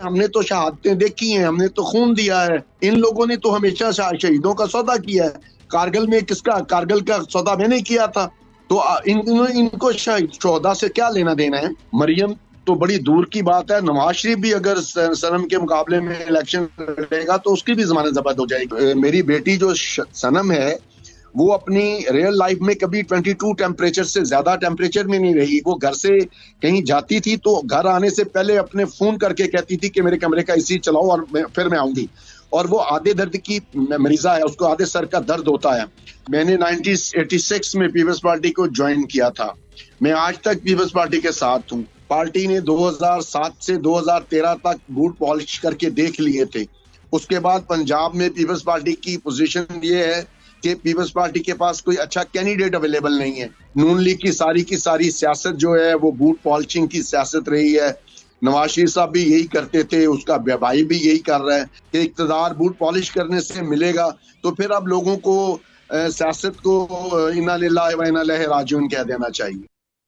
हमने तो शहादतें देखी हैं, हमने तो खून दिया है। इन लोगों ने तो हमेशा शहीदों का सौदा किया है। कारगिल में कारगिल का सौदा मैंने किया था। तो इनको शोहदा से क्या लेना देना है? मरियम तो बड़ी दूर की बात है। नवाज शरीफ भी अगर सनम के मुकाबले में इलेक्शन लड़ेगा तो उसकी भी जमानत जब्त हो जाएगी। मेरी बेटी जो सनम है, वो अपनी रियल लाइफ में कभी 22 टेम्परेचर से ज्यादा टेम्परेचर में नहीं रही। वो घर से कहीं जाती थी तो घर आने से पहले अपने फोन करके कहती थी कि मेरे कमरे का एसी चलाओ और फिर मैं आऊंगी। और वो आधे दर्द की मरीजा है, उसको आधे सर का दर्द होता है। मैंने 1986 में पीपल्स पार्टी को ज्वाइन किया था। मैं आज तक पीपल्स पार्टी के साथ हूँ। पार्टी ने 2007 से 2013 तक बूट पॉलिश करके देख लिए थे। उसके बाद पंजाब में पीपल्स पार्टी की पोजीशन ये है कि पीपल्स पार्टी के पास कोई अच्छा कैंडिडेट अवेलेबल नहीं है। नून लीग की सारी सियासत जो है वो बूट पॉलिशिंग की सियासत रही है। नवाज शरीफ साहब भी यही करते थे, उसका भाई भी यही कर रहा है कि इक्तदार बूट पॉलिश करने से मिलेगा। तो फिर अब लोगों को सियासत को इन्ना लिल्लाहि व इन्ना इलैहि राजिऊन कह देना चाहिए।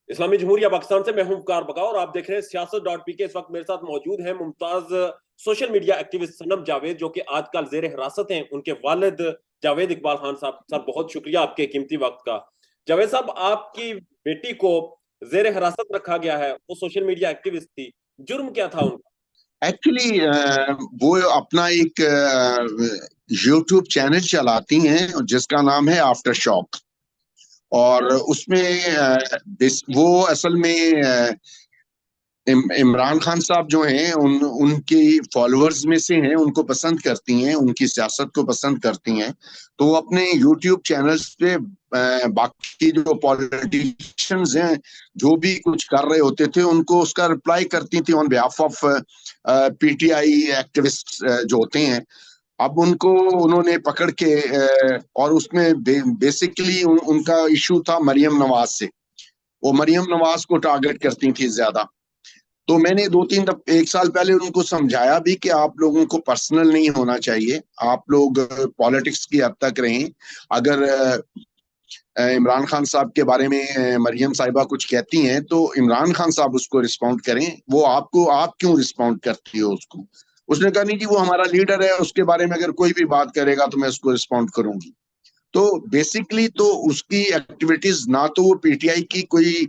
इस्लामी जमहूरिया पाकिस्तान से मैं हूं वकार बका और आप देख रहे हैं सियासत.pk। इस वक्त मेरे साथ मौजूद हैं मुमताज सोशल मीडिया एक्टिविस्ट सनम जावेद, जो कि आजकल जेर हिरासत हैं। उनके वालिद जावेद इकबाल खान साहब, सर बहुत शुक्रिया आपके कीमती वक्त का। जावेद साहब, आपकी बेटी को जेर हिरासत रखा गया है, वो सोशल मीडिया एक्टिविस्ट थी, जुर्म क्या था उनका? एक्चुअली वो अपना एक यूट्यूब चैनल चलाती हैं जिसका नाम है आफ्टर शॉक। और उसमें वो असल में इमरान खान साहब जो हैं उनकी फॉलोअर्स में से हैं, उनको पसंद करती हैं, उनकी सियासत को पसंद करती हैं। तो वो अपने यूट्यूब चैनल्स पे बाकी जो पॉलिटिशियंस हैं जो भी कुछ कर रहे होते थे उनको उसका रिप्लाई करती थी on behalf of PTI activist जो होते हैं। अब उनको उन्होंने पकड़ के और उसमें बेसिकली उनका इशू था मरियम नवाज से। वो मरियम नवाज को टारगेट करती थी ज्यादा। तो मैंने एक साल पहले उनको समझाया भी कि आप लोगों को पर्सनल नहीं होना चाहिए, आप लोग पॉलिटिक्स की हद तक रहें। अगर इमरान खान साहब के बारे में मरियम साहिबा कुछ कहती हैं तो इमरान खान साहब उसको रिस्पॉन्ड करें, वो आपको आप क्यों रिस्पॉन्ड करती हो उसको? उसने कहा नहीं जी वो हमारा लीडर है, उसके बारे में अगर कोई भी बात करेगा तो मैं उसको रिस्पॉन्ड करूंगी। तो बेसिकली तो उसकी एक्टिविटीज ना तो वो पीटीआई की कोई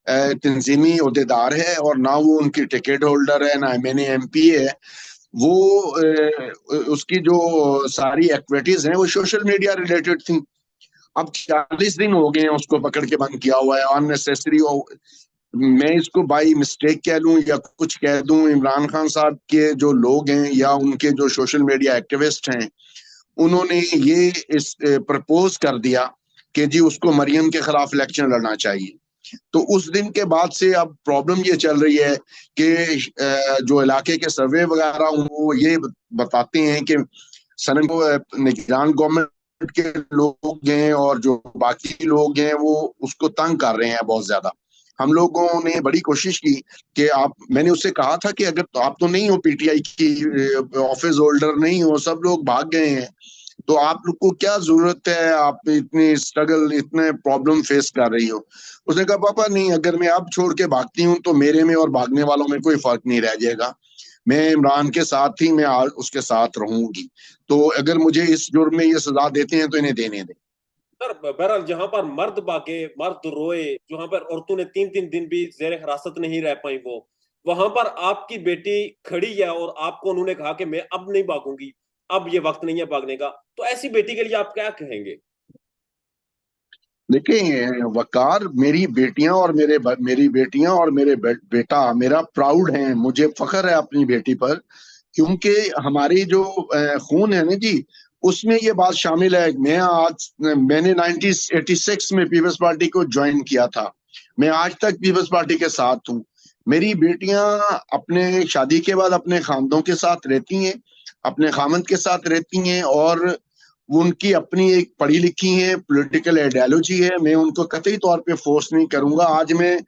तंजीमी ओहदेदार है और ना वो उनकी टिकट होल्डर है, ना एमएनए एमपी है। वो उसकी जो सारी एक्टिविटीज हैं वो सोशल मीडिया रिलेटेड थी। अब 40 दिन हो गए हैं उसको पकड़ के बंद किया हुआ है अननेसेसरी। मैं इसको बाई मिस्टेक कह लूं या कुछ कह दूं, इमरान खान साहब के जो लोग हैं या उनके जो सोशल मीडिया एक्टिविस्ट हैं उन्होंने ये इस प्रपोज कर दिया कि जी उसको मरियम के खिलाफ इलेक्शन लड़ना चाहिए। तो उस दिन के बाद से अब प्रॉब्लम ये चल रही है कि जो इलाके के सर्वे वगैरह वो ये बताते हैं कि सनम को निगरान गवर्नमेंट के लोग हैं और जो बाकी लोग हैं वो उसको तंग कर रहे हैं बहुत ज्यादा। हम लोगों ने बड़ी कोशिश की कि मैंने उससे कहा था कि अगर तो आप तो नहीं हो पीटीआई की ऑफिस होल्डर नहीं हो, सब लोग भाग गए हैं, तो आप लोग को क्या जरूरत है, आप इतनी स्ट्रगल इतने प्रॉब्लम फेस कर रही हो? उसने कहा पापा नहीं, अगर मैं अब छोड़ के भागती हूँ तो मेरे में और भागने वालों में कोई फर्क नहीं रह जाएगा। मैं इमरान के साथ ही मैं उसके साथ रहूंगी। तो अगर मुझे इस जुर्म में ये सजा देते हैं तो इन्हें देने दें। सर बहरहाल, जहां पर मर्द भागे, मर्द रोए, जहां पर औरतों ने 3-3 दिन भी जेर हिरासत नहीं रह पाई, वो वहां पर आपकी बेटी खड़ी है और आपको उन्होंने कहा कि मैं अब नहीं भागूंगी, अब ये वक्त नहीं है भागने का। तो ऐसी बेटी के लिए आप क्या कहेंगे? देखिए वकार, मेरी बेटियां और मेरे बेटा मेरा प्राउड है, मुझे फख्र है अपनी बेटी पर। क्योंकि हमारी जो खून है ना जी, उसमें ये बात शामिल है। मैंने 1986 में पीपल्स पार्टी को ज्वाइन किया था। मैं आज तक पीपल्स पार्टी के साथ हूँ। मेरी बेटियां अपने शादी के बाद अपने खामदों के साथ रहती हैं, अपने खामद के साथ रहती हैं, और वो उनकी अपनी एक पढ़ी लिखी है, पॉलिटिकल आइडियोलॉजी है। मैं उनको कतई तौर पे फोर्स नहीं करूंगा। आज मैं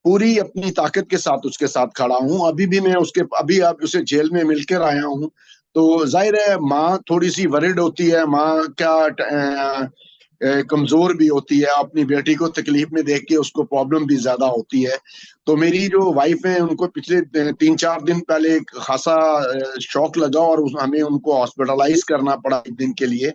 पूरी अपनी ताकत के साथ उसके साथ खड़ा हूँ। अभी भी मैं अभी अब उसे जेल में मिलकर आया हूँ। तो जाहिर है माँ थोड़ी सी वरिड होती है। माँ क्या कमजोर भी होती है, अपनी बेटी को तकलीफ में देख के उसको प्रॉब्लम भी ज्यादा होती है। तो मेरी जो वाइफ है उनको पिछले 3-4 दिन पहले एक खासा शौक लगा और हमें उनको हॉस्पिटलाइज करना पड़ा 1 दिन के लिए।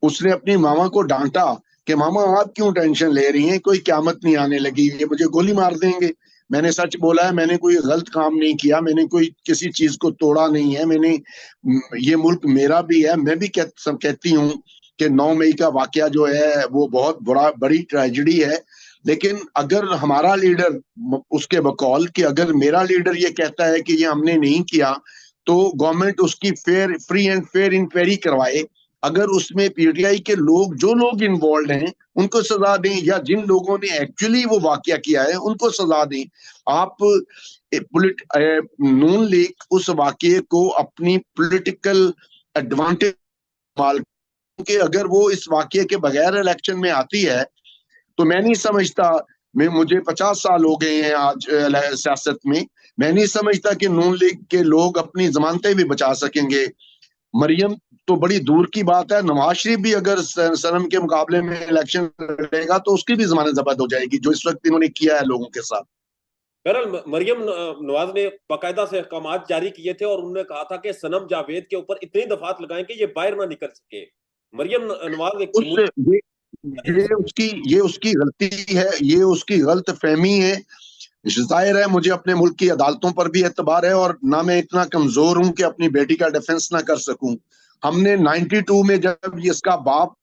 उसने अपनी मामा को डांटा कि मामा आप क्यों टेंशन ले रही हैं, कोई क्यामत नहीं आने लगी, ये मुझे गोली मार देंगे। मैंने सच बोला है, मैंने कोई गलत काम नहीं किया, मैंने कोई किसी चीज को तोड़ा नहीं है, मैंने ये मुल्क मेरा भी है। मैं भी कहती हूँ कि 9 मई का वाकया जो है वो बहुत बड़ी ट्रेजेडी है। लेकिन अगर हमारा लीडर, उसके बकौल कि अगर मेरा लीडर ये कहता है कि ये हमने नहीं किया, तो गवर्नमेंट उसकी फ्री एंड फेयर इंक्वायरी करवाए। अगर उसमें पीटीआई के लोग, जो लोग इन्वॉल्व हैं, उनको सजा दें, या जिन लोगों ने एक्चुअली वो वाकया किया है उनको सजा दें। आप नून लीग उस वाकये को अपनी पॉलिटिकल एडवांटेज के, अगर वो इस वाकये के बगैर इलेक्शन में आती है तो मैं नहीं समझता, मुझे 50 साल हो गए हैं आज सियासत में, मैं नहीं समझता कि नून लीग के लोग अपनी जमानतें भी बचा सकेंगे। मरियम तो बड़ी दूर की बात है, नवाज शरीफ भी अगर सनम के मुकाबले में इलेक्शन लड़ेगा तो उसकी भी जमानत जब्त हो जाएगी, जो इस वक्त इन्होंने किया है लोगों के साथ। बहरहाल मरियम नवाज ने बाकायदा से अहकामात जारी किए थे और उन्होंने कहा था कि सनम जावेद के ऊपर इतनी दफात लगाएं कि ये बाहर ना निकल सके। मरियम नवाज एक उस ये उसकी गलती है, ये उसकी गलत फहमी है। जाहिर है मुझे अपने मुल्क की अदालतों पर भी एतबार है, और ना मैं इतना कमजोर हूं कि अपनी बेटी का डिफेंस ना कर सकूं। हमने 92 में जब इसका बाप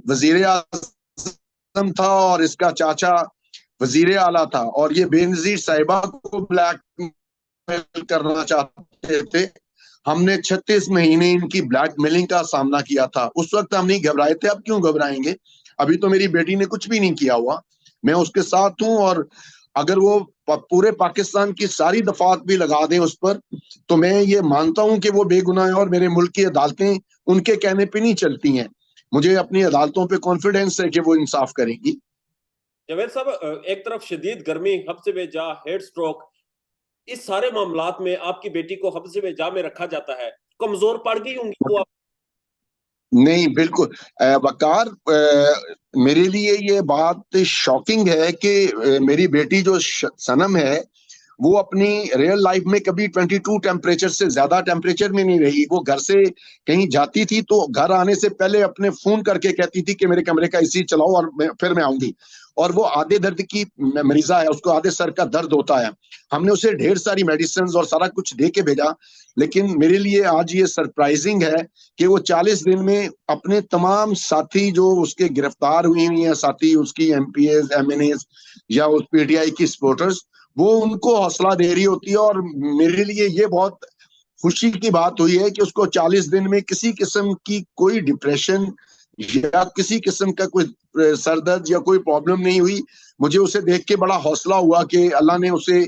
वजीर आजम था और इसका चाचा वजीर आला था, और ये बेनजीर साहिबा को ब्लैकमेल करना चाहते थे, हमने 36 महीने इनकी ब्लैकमेलिंग का सामना किया था। उस वक्त हम नहीं घबराए थे, अब क्यों घबराएंगे? अभी तो मेरी बेटी ने कुछ भी नहीं किया हुआ, मैं उसके साथ हूं। और अगर वो पूरे पाकिस्तान की सारी दफात भी लगा दें उस पर, तो मैं ये मानता हूं कि वो बेगुनाह है, और मेरे मुल्क की अदालतें उनके कहने पे नहीं चलती हैं। मुझे अपनी अदालतों पे कॉन्फिडेंस है कि वो इंसाफ करेगी। जावेद साहब, एक तरफ शदीद गर्मी, हब्स वेजा, हेड स्ट्रोक, इस सारे मामलात में आपकी बेटी को हब्स वेजा में रखा जाता है, कमजोर पड़ गई होंगी वो? नहीं, बिल्कुल वकार, मेरे लिए ये बात शॉकिंग है कि मेरी बेटी जो सनम है, वो अपनी रियल लाइफ में कभी 22 टेम्परेचर से ज्यादा टेम्परेचर में नहीं रही। वो घर से कहीं जाती थी तो घर आने से पहले अपने फोन करके कहती थी कि मेरे कमरे का एसी चलाओ और फिर मैं आऊंगी। और वो आधे दर्द की मरीजा है, उसको आधे सर का दर्द होता है। हमने उसे ढेर सारी मेडिसिन और सारा कुछ दे के भेजा। लेकिन मेरे लिए आज ये सरप्राइजिंग है कि वो 40 दिन में अपने तमाम साथी जो उसके गिरफ्तार हुई हैं, साथी उसकी एमपीएस, एमएनएस या उस पीटीआई की सपोर्टर्स, वो उनको हौसला दे रही होती है। और मेरे लिए ये बहुत खुशी की बात हुई है कि उसको 40 दिन में किसी किस्म की कोई डिप्रेशन या किसी किस्म का कोई सर दर्द या कोई प्रॉब्लम नहीं हुई। मुझे उसे देख के बड़ा हौसला हुआ कि अल्लाह ने उसे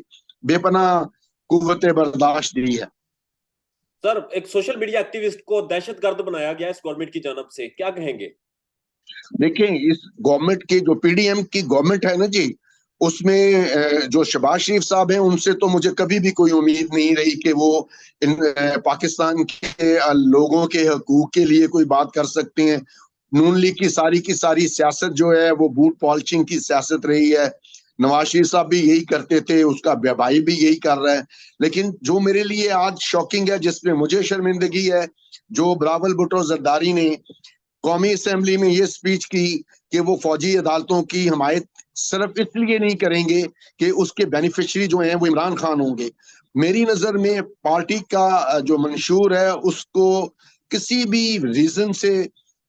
बेपनाह कुव्वत बर्दाश्त दी है। सर, एक सोशल मीडिया एक्टिविस्ट को दहशतगर्द बनाया गया इस गवर्नमेंट की जानब से, क्या कहेंगे? देखें, इस गवर्नमेंट की जो पीडीएम की गवर्नमेंट है ना जी, उसमें जो शहबाज शरीफ साहब हैं, उनसे तो मुझे कभी भी कोई उम्मीद नहीं रही कि वो पाकिस्तान के लोगों के हकूक के लिए कोई बात कर सकते हैं। नून लीग की सारी सियासत जो है वो बूट पॉलिशिंग की सियासत रही है। नवाज शरीफ साहब भी यही करते थे, उसका भाई भी यही कर रहा है। लेकिन जो मेरे लिए आज शॉकिंग है, जिसमें मुझे शर्मिंदगी है, जो बिलावल भुट्टो जरदारी ने कौमी असेंबली में ये स्पीच की कि वो फौजी अदालतों की हमायत सिर्फ इसलिए नहीं करेंगे कि उसके बेनिफिशियरी जो हैं वो इमरान खान होंगे। मेरी नजर में पार्टी का जो मंशूर है उसको किसी भी रीजन से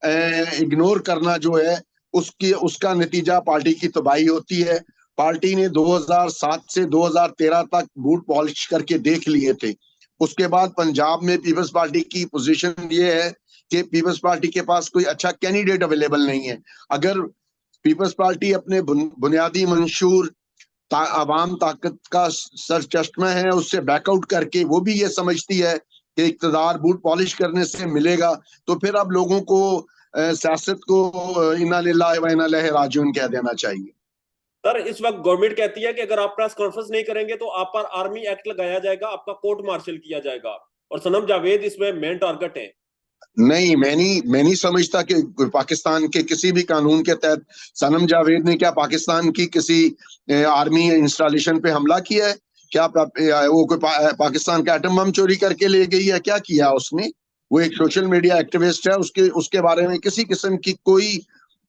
इग्नोर करना जो है, उसका नतीजा पार्टी की तबाही होती है। पार्टी ने 2007 से 2013 तक बूट पॉलिश करके देख लिए थे। उसके बाद पंजाब में पीपल्स पार्टी की पोजीशन ये है कि पीपल्स पार्टी के पास कोई अच्छा कैंडिडेट अवेलेबल नहीं है। अगर पीपल्स पार्टी अपने बुनियादी मंशूर आवाम ताकत का सर चश्मा है उससे बैकआउट करके वो भी ये समझती है कि इक्तदार बूट पॉलिश करने से मिलेगा, तो फिर अब लोगों को सियासत को इन्ना लिल्लाहि व इन्ना इलैहि राजिऊन कह देना चाहिए। सर, इस वक्त गवर्नमेंट कहती है कि अगर आप प्रेस कॉन्फ्रेंस नहीं करेंगे तो आप पर आर्मी एक्ट लगाया जाएगा, आपका कोर्ट मार्शल किया जाएगा, और सनम जावेद इसमें मेन टारगेट है। नहीं, मैं नहीं समझता कि पाकिस्तान के किसी भी कानून के तहत सनम जावेद ने क्या पाकिस्तान की किसी आर्मी इंस्टॉलेशन पे हमला किया है? क्या वो कोई पाकिस्तान का एटम बम चोरी करके ले गई है? क्या किया उसने? वो एक सोशल मीडिया एक्टिविस्ट है, उसके बारे में किसी किस्म की कोई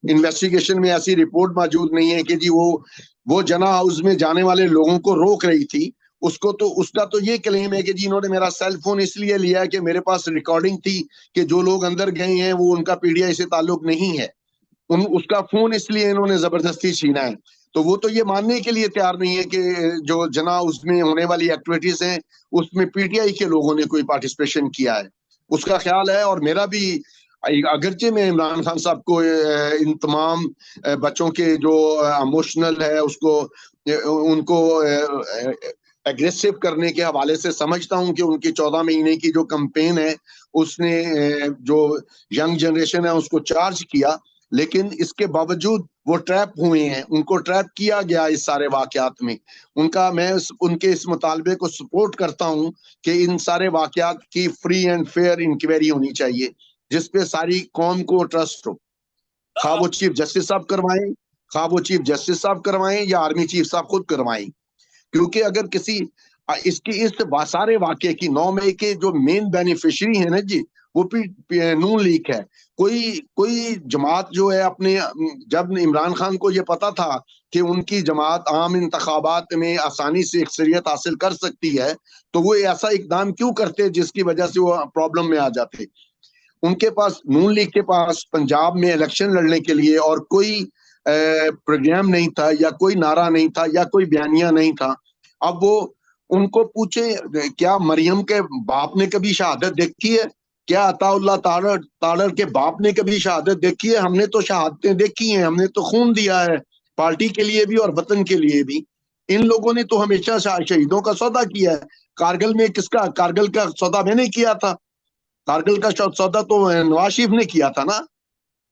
इन्वेस्टिगेशन में ऐसी रिपोर्ट मौजूद नहीं है कि जी वो जना हाउस में जाने वाले लोगों को रोक रही थी। उसका तो ये क्लेम है कि जी इन्होंने मेरा सेल फोन इसलिए लिया कि मेरे पास रिकॉर्डिंग थी कि जो लोग अंदर गए हैं वो उनका पीडीआई से ताल्लुक नहीं है, उसका फोन इसलिए इन्होंने जबरदस्ती छीना है। तो वो तो ये मानने के लिए तैयार नहीं है कि जो जना उसमें होने वाली एक्टिविटीज हैं उसमें पीटीआई के लोगों ने कोई पार्टिसिपेशन किया है, उसका ख्याल है। और मेरा भी, अगरचे मैं इमरान खान साहब को इन तमाम बच्चों के जो इमोशनल है उसको उनको एग्रेसिव करने के हवाले से समझता हूं कि उनकी 14 महीने की जो कैंपेन है उसने जो यंग जनरेशन है उसको चार्ज किया, लेकिन इसके बावजूद वो ट्रैप हुए हैं, उनको ट्रैप किया गया इस सारे वाकयात में। मैं उनके इस मुतालबे को सपोर्ट करता हूं कि इन सारे वाकयात की फ्री एंड फेयर इंक्वायरी होनी चाहिए जिसपे सारी कौम को ट्रस्ट हो। खा वो चीफ जस्टिस साहब करवाएं या आर्मी चीफ साहब खुद करवाएं, क्योंकि अगर किसी इस सारे वाकये की 9 मई के जो मेन बेनिफिशियरी है ना जी, वो नून लीग है। कोई जमात जो है अपने, जब इमरान खान को ये पता था कि उनकी जमात आम इंतखाबात में आसानी से अक्सरियत हासिल कर सकती है, तो वो ऐसा इकदाम क्यों करते जिसकी वजह से वो प्रॉब्लम में आ जाते। उनके पास, नून लीग के पास पंजाब में इलेक्शन लड़ने के लिए और कोई प्रोग्राम नहीं था या कोई नारा नहीं था या कोई बयानिया नहीं था। अब वो उनको पूछे, क्या मरियम के बाप ने कभी शहादत देखी है? क्या अताउल्लाह तारड़ के बाप ने कभी शहादत देखी है? हमने तो शहादतें देखी हैं, हमने तो खून दिया है पार्टी के लिए भी और वतन के लिए भी। इन लोगों ने तो हमेशा शहीदों का सौदा किया है। कारगिल का सौदा मैंने किया था, कारगिल का सौदा तो नवाज शरीफ ने किया था ना।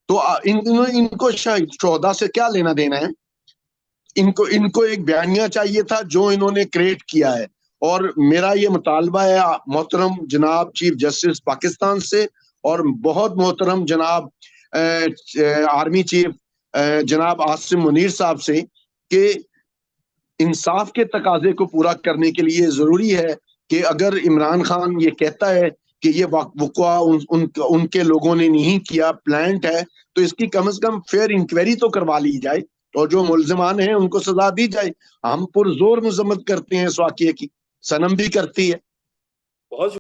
तो इनको सौदा से क्या लेना देना है? इनको एक बयानिया चाहिए था जो इन्होंने क्रिएट किया है। और मेरा ये मुतालबा है मोहतरम जनाब चीफ जस्टिस पाकिस्तान से और बहुत मोहतरम जनाब आर्मी चीफ जनाब आसिम मुनीर साहब से कि इंसाफ के तकाजे को पूरा करने के लिए जरूरी है कि अगर इमरान खान ये कहता है कि ये वक़्वा उनके लोगों ने नहीं किया, प्लांट है, तो इसकी कम से कम फेयर इंक्वायरी तो करवा ली जाए और जो मुल्जिमान हैं उनको सजा दी जाए। हम पुरजोर मजम्मत करते हैं इस वाकये की, सनम भी करती है। बहुत